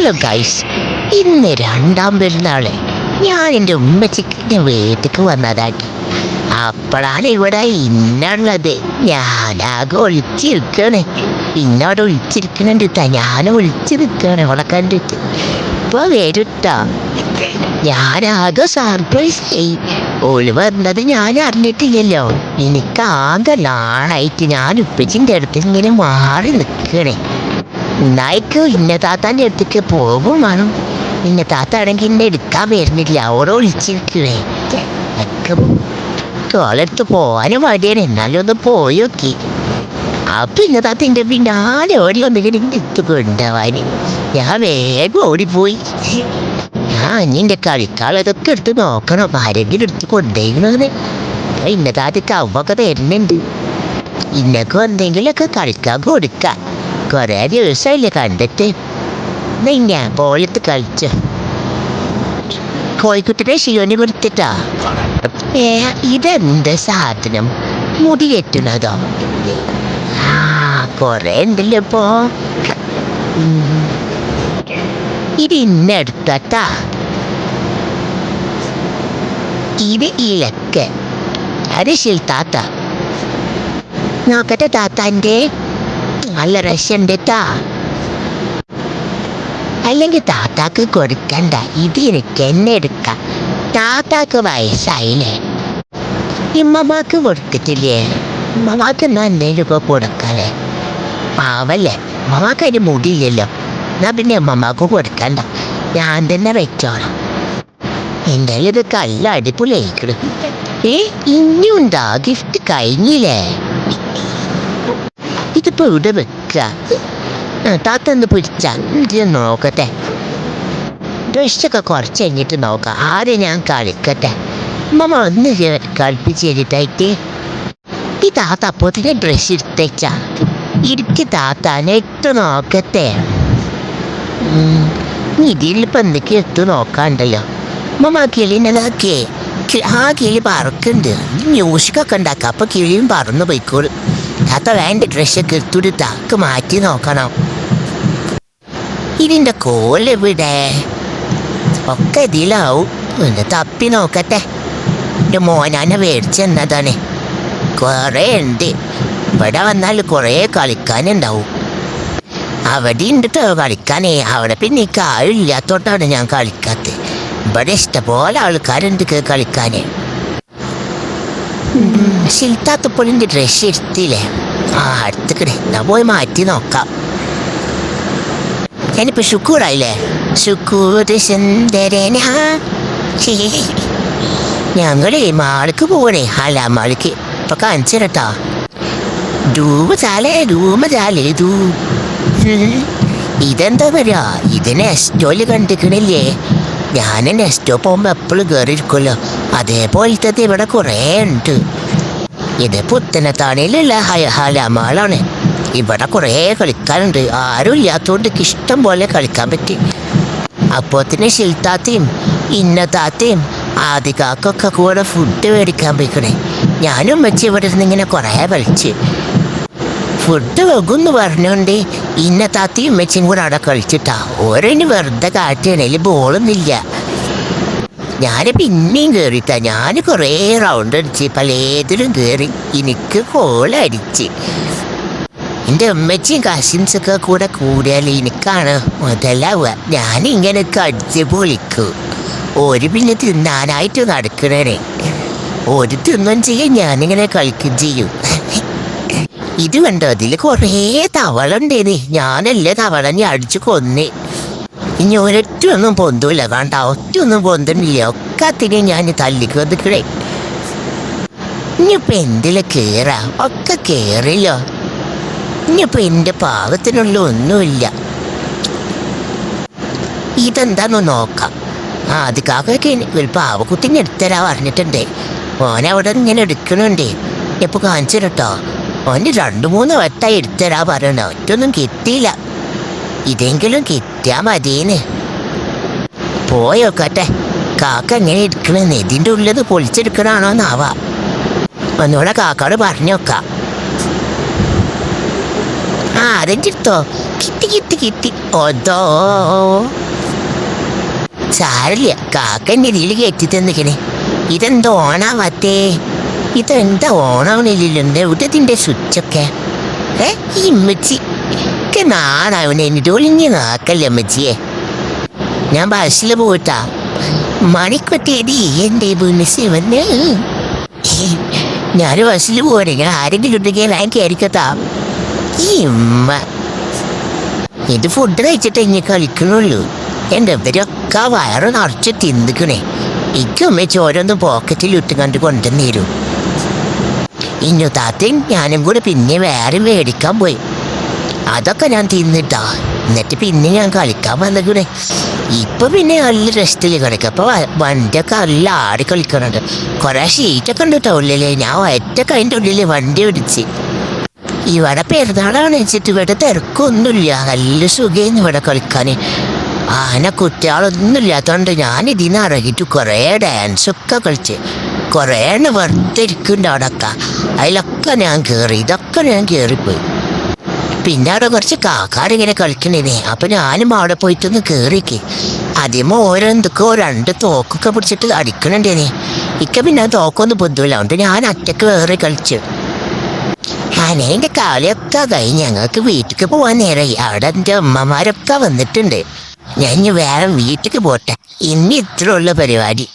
Hello guys, ഇന്ന് രണ്ടാം പെരുന്നാള് ഞാൻ എൻ്റെ ഉമ്മച്ചിൻ്റെ വീട്ടിലേക്ക് വന്നതാക്കി. അപ്പോഴാണ് ഇവിടെ ഇന്നുള്ളത്. ഞാനാകെ ഒളിച്ചിരിക്കണേ. ഇന്നോട് ഒളിച്ചിരിക്കണുണ്ട്. ഞാൻ ഒളിച്ചിരിക്കണേ അവളെ കണ്ടിട്ട്. ഇപ്പോൾ വരുട്ടോ. ഞാനാകെ സർപ്രൈസ് ചെയ്യും. ഓള് വന്നത് ഞാൻ അറിഞ്ഞിട്ടില്ലല്ലോ. എനിക്കാകെ നാളായിട്ട് ഞാൻ ഉപ്പച്ചിൻ്റെ അടുത്ത് ഇങ്ങനെ മാറി നിൽക്കണേ. നായിക്ക് ഇന്ന താത്താൻ്റെ അടുത്തേക്ക് പോകും വേണം. ഇന്ന താത്ത ആണെങ്കിൽ എന്നെ എടുക്കാൻ വരുന്നില്ല. ഓരോ വിളിച്ചിരിക്കണേ. എനിക്ക് തോളെടുത്ത് പോകാനും മടിയാണ്. എന്നാലും ഒന്ന് പോയി നോക്കി. അപ്പം ഇന്ന താത്ത എൻ്റെ പിന്നാലെ ഓടി വന്നിങ്ങനെ എടുത്ത് കൊണ്ടുപോവാൻ ഞാൻ വേഗം ഓടിപ്പോയി. ഞാൻ ഇൻ്റെ കളിക്കാളതൊക്കെ എടുത്ത് നോക്കണം. ആരെങ്കിലും എടുത്ത് കൊണ്ടുപോയിരുന്നത്. ഇന്ന താത്തക്ക് അവൊക്കെ തരുന്നുണ്ട്. ഇന്നൊക്കെ എന്തെങ്കിലുമൊക്കെ കളിക്കാൻ കൊടുക്കാം. കുറേ ദിവസമായില്ലേ കണ്ടിട്ട്. ഞാൻ പോലത്ത് കളിച്ചു കോഴിക്കുട്ടിയുടെ ശിവന് കൊടുത്തിട്ടാ. ഇതെന്ത് സാധനം? മുടി കെട്ടുന്നതോ? കുറേ ഉണ്ടല്ലോ ഇപ്പോ. ഇത് ഇന്നെടുത്താ. ഇത് ഇലക്ക്. അത് ശിൽത്താത്ത. നോക്കട്ടെ താത്താൻ്റെ. നല്ല രസമുണ്ട് ട്ടാ. അല്ലെങ്കിൽ താത്താക്ക് കൊടുക്കണ്ട. ഇത് എനിക്ക് എന്നെ എടുക്കാം. താത്താക്ക് വയസ്സായില്ലേ. ഇമ്മമാക്ക് കൊടുത്തിട്ടില്ലേ? ഉമ്മമാക്ക് എന്നാ എന്തെങ്കിലും ഇപ്പോൾ കൊടുക്കാല്ലേ? പാവല്ലേ, ഉമ്മമാക്ക് അതിന് മുടിയില്ലല്ലോ. എന്നാ പിന്നെ ഉമ്മമാക്ക് കൊടുക്കണ്ട. ഞാൻ തന്നെ വെച്ചോളാം. എന്തായാലും ഇത് കല്ല അടിപൊളിയായിക്കണം. ഇനിയുണ്ടാ? ഗിഫ്റ്റ് കഴിഞ്ഞില്ലേ? ഇതിപ്പോ ഇവിടെ വെക്കുക. താത്ത ഒന്ന് പിടിച്ചാ നോക്കട്ടെ. ഡ്രസ്സൊക്കെ കുറച്ച് കഴിഞ്ഞിട്ട് നോക്കാം. ആദ്യം ഞാൻ കളിക്കട്ടെ. അമ്മ ഒന്ന് കളിപ്പിച്ച് തരുത്തായിട്ട്. ഈ താത്ത അപ്പോഴത്തേക്ക് ഡ്രസ്സ് എടുത്തേച്ചാ. ഇരിക്ക് താത്ത, നെറ്റ് നോക്കട്ടെ. ഇതിലിപ്പോൾ എന്തൊക്കെ എത്തു നോക്കാണ്ടല്ലോ. അമ്മ കിളിനതാക്കേ. ആ കിളി പറക്കുന്നുണ്ട്. മ്യൂസിക്കൊക്കെ ഉണ്ടാക്കാം. അപ്പോൾ കിളിയും പറന്ന് പോയിക്കോളും. താത്ത വേണ്ട ഡ്രസ്സൊക്കെ എടുത്തിട്ട് താക്ക് മാറ്റി നോക്കണം. ഇതിൻ്റെ കോലെവിടെ? ഒക്കെ ഇതിലാവും. ഒന്ന് തപ്പി നോക്കട്ടെ. എൻ്റെ മോനാനെ മേടിച്ചെന്നതാണ്. കുറേ ഉണ്ട്. ഇവിടെ വന്നാൽ കുറേ കളിക്കാനുണ്ടാവും. അവിടെ ഉണ്ട് കേട്ടോ കളിക്കാനേ. അവിടെ പിന്നെ എനിക്ക് ആളില്ലാത്തോട്ടാണ് ഞാൻ കളിക്കാത്തത്. ഇവിടെ ഇഷ്ടംപോലെ ആൾക്കാരുണ്ട് കളിക്കാനേ. ശിൽത്താത്തപ്പോഴിൻ്റെ ഡ്രസ്സ് എടുത്തില്ലേ? അടുത്തേക്കടെ. ഞാൻ പോയി മാറ്റി നോക്കാം. ഞാനിപ്പോൾ ശുക്കൂറായില്ലേ? ശുക്കൂർ സുന്ദരന. ഞങ്ങളേ മാൾക്ക് പോകണേ. അല്ല മാൾക്ക് ഇപ്പൊ കാണിച്ചു കേട്ടോ. ഇതെന്താ പറയാ? ഇത് നെസ്റ്റോല് കണ്ടിക്കണില്ലേ? ഞാൻ നെസ്റ്റോ പോകുമ്പോൾ എപ്പോഴും കയറിയിരിക്കുമല്ലോ. അതേപോലത്തെ ഇവിടെ കുറേ ഉണ്ട്. ഇത് പുത്തനത്താണിയിലുള്ള ഹലാമാളാണ്. ഇവിടെ കുറേ കളിക്കാനുണ്ട്. ആരും ഇല്ലാത്തതുകൊണ്ട് ഇഷ്ടം പോലെ കളിക്കാൻ പറ്റി. അപ്പോത്തിന് ശിൽത്താത്തയും ഇന്നത്താത്തയും ആദികാക്കൊക്കെ കൂടെ ഫുഡ് മേടിക്കാൻ പോയിക്കണേ. ഞാനും വെച്ച് ഇവിടെ നിന്ന് ഇങ്ങനെ കുറേ കളിച്ച് ഫുഡ് വെക്കുമെന്ന് പറഞ്ഞുകൊണ്ട് ഇന്നത്താത്തയും വെച്ചും കൂടെ അവിടെ കളിച്ചിട്ടാ. ഓരോന്ന് വെറുതെ കാട്ടിയാണേൽ ബോളൊന്നുമില്ല. ഞാൻ പിന്നെയും കയറിയിട്ടാ. ഞാൻ കുറേ റൗണ്ട് അടിച്ച് പലേതിലും കയറി. എനിക്ക് കോളടിച്ച്. എൻ്റെ ഉമ്മച്ചിയും കസിൻസൊക്കെ കൂടെ കൂടിയാൽ എനിക്കാണ് മുതലാവുക. ഞാനിങ്ങനെയൊക്കെ അടിച്ച് പൊളിക്കും. ഒരു പിന്നെ തിന്നാനായിട്ട് നടക്കണേ. ഒരു തിന്നും ചെയ്യും, ഞാനിങ്ങനെ കളിക്കും ചെയ്യും. ഇത് കണ്ടോ? അതിൽ കുറേ തവളുണ്ടേന്. ഞാനല്ലേ തവളനെ അടിച്ച് കൊന്നേ. ഇനി ഒരൊറ്റൊന്നും പൊന്തൂല. വേണ്ട, ഒറ്റൊന്നും പൊന്തണില്ല. ഒക്കെ അത്തിനെ ഞാൻ തല്ലിക്കൊന്നിക്കണേ. ഇനിയിപ്പോൾ എന്തിലെ കയറാ? ഒക്കെ കയറില്ലോ. ഇനിയിപ്പോൾ എൻ്റെ പാകത്തിനുള്ള ഒന്നുമില്ല. ഇതെന്താന്ന് നോക്കാം. ആദ്യക്കാക്കൊക്കെ ഒരു പാവക്കുത്തിനെ എടുത്തരാ പറഞ്ഞിട്ടുണ്ടേ. ഓനവിടെ ഇങ്ങനെ എടുക്കണുണ്ടേ. എപ്പോൾ കാണിച്ചു കേട്ടോ. ഓന് 2-3 വട്ടമായി എടുത്തരാ പറയണ. ഒറ്റൊന്നും കിട്ടിയില്ല. ഇതെങ്കിലും കിട്ടിയാൽ മതിയെന്ന്. പോയോക്കട്ടെ. കാക്ക എങ്ങനെ എടുക്കണെന്ന്. ഇതിൻ്റെ ഉള്ളത് പൊളിച്ചെടുക്കണാണോന്നാവാ. ഒന്നുകൂടെ കാക്കയോട് പറഞ്ഞു നോക്കാം. അതെടുത്തോ. കിട്ടി കിട്ടി കിട്ടി ഓതോ സാരില്ല കാക്ക എൻ്റെ ഇതിൽ കയറ്റി തന്നിക്കണേ. ഇതെന്താ ഓണാവാത്തേ? ഇതെന്താ ഓണാവണില്ലല്ലോ? എവിടത്തിൻ്റെ സ്വിച്ചൊക്കെ? ഈ ഉമ്മച്ചി ഒക്കെ നാണാവണേ. എന്നിട്ട് ഒളിഞ്ഞ് നാക്കല്ലേ അമ്മച്ചിയെ. ഞാൻ ബസ്സിൽ പോയിട്ടാ മണിക്കൊറ്റേടി എൻ്റെ ബുനസ് വന്ന്. ഞാൻ ബസ്സിൽ പോരെ. ഞാൻ ആരെങ്കിലും ഉണ്ടെങ്കിൽ ഞാൻ കയറിക്കത്താ. ഈ ഉമ്മ ഇത് ഫുഡ് കഴിച്ചിട്ട് ഇനി കളിക്കണുള്ളൂ. എൻ്റെ ഇവരൊക്കെ വയറ് നിറച്ച് തിന്നിക്കണേ. ഇക്കുമ്മച്ച് ഓരോന്ന് പോക്കറ്റിൽ ഇട്ട് കണ്ട് കൊണ്ടുവന്നേരും. ഇന്നു താത്തയും ഞാനും കൂടെ പിന്നെ വേറെ മേടിക്കാൻ പോയി. അതൊക്കെ ഞാൻ തിന്നിട്ടാ. എന്നിട്ട് പിന്നെ ഞാൻ കളിക്കാൻ വന്നേക്കണേ. ഇപ്പൊ പിന്നെ നല്ല റെസ്റ്റിൽ കളിക്കാം. അപ്പൊ വണ്ടിയൊക്കെ നല്ല ആടി കളിക്കണുണ്ട്. കുറെ ഷീറ്റൊക്കെ ഉണ്ട് ടൗണിലേ. ഞാൻ ഒറ്റക്ക് അതിൻ്റെ ഉള്ളിൽ വണ്ടി പിടിച്ച്. ഇവിടെ പെരുന്നാളാണ് വെച്ചിട്ട് ഇവിടെ തിരക്കൊന്നുമില്ല. നല്ല സുഖമായിരുന്നു ഇവിടെ കളിക്കാൻ. ആന കുട്ടികളൊന്നും ഇല്ലാത്തതുകൊണ്ട് ഞാൻ ഇതിന് ഇറങ്ങിയിട്ട് കുറേ ഡാൻസൊക്കെ കളിച്ച്. കുറേ വെറുതെ ഇരിക്കുന്നുണ്ട് അവിടെയൊക്കെ. അതിലൊക്കെ ഞാൻ കയറി. ഇതൊക്കെ ഞാൻ കയറിപ്പോയി. പിന്നെ അവിടെ കുറച്ച് കാക്കാരിങ്ങനെ കളിക്കണേ. അപ്പം ഞാനും അവിടെ പോയിട്ടൊന്ന് കയറിക്ക്. ആദ്യമേ ഓരോന്തൊക്കെയോ 2 തോക്കൊക്കെ പിടിച്ചിട്ട് അടിക്കണുണ്ടേനെ. ഇക്ക പിന്നെ ആ തോക്കൊന്നും പൊതുവില്ല. അതുകൊണ്ട് ഞാൻ ഒറ്റക്ക് വേറെ കളിച്ചു. ആനേൻ്റെ കാലയൊക്കെ കഴിഞ്ഞ് ഞങ്ങൾക്ക് വീട്ടിലേക്ക് പോകാൻ നേരമായി. അവിടെ എൻ്റെ അമ്മമാരൊക്കെ വന്നിട്ടുണ്ട്. ഞാൻ ഇനി വേറെ വീട്ടിലേക്ക് പോട്ടെ. ഇനി ഇത്രയുള്ള പരിപാടി.